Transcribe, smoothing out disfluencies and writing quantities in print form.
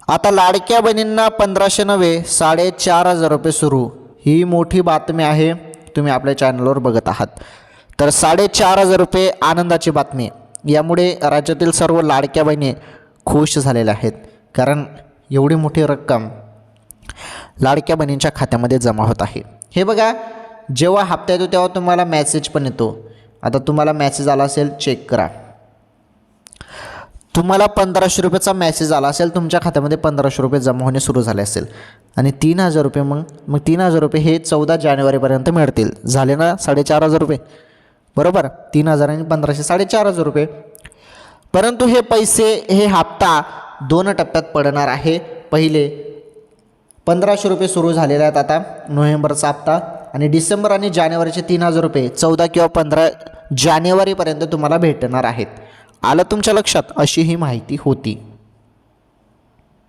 आता लाडक्या बहिणींना 1500 नव्हे 4500 रुपये सुरू. ही मोठी बातमी आहे, तुम्ही आपल्या चॅनलवर बघत आहात. तर 4500 रुपये आनंदाची बातमी. यामुळे राज्यातील सर्व लाडक्या बहिणी खुश झालेल्या आहेत, कारण एवढी मोठी रक्कम लाडक्या बहिणींच्या खात्यामध्ये जमा होत आहे. हे बघा, जेव्हा हप्ता येतो तेव्हा तुम्हाला मेसेज पण येतो. आता तुम्हाला मेसेज आला असेल, चेक करा. तुम्हाला 1500 रुपयाचा मेसेज आला असेल, तुमच्या खात्यामध्ये 1500 रुपये जमा होणे सुरू झाले असेल. आणि 3000 रुपये मग 3000 रुपये हे 14 जानेवारीपर्यंत मिळतील. झाले ना 4500 रुपये, बरोबर. 3000 आणि 1500 4500 रुपये. परंतु हे पैसे, हे हप्ता 2 टप्प्यात पडणार आहे. पहिले 1500 रुपये सुरू झालेले आहेत आता नोव्हेंबरचा हप्ता, आणि डिसेंबर आणि जानेवारीचे 3000 रुपये 14 किंवा 15 जानेवारीपर्यंत तुम्हाला भेटणार आहेत. आलं तुमच्या लक्षात? अशी ही माहिती होती.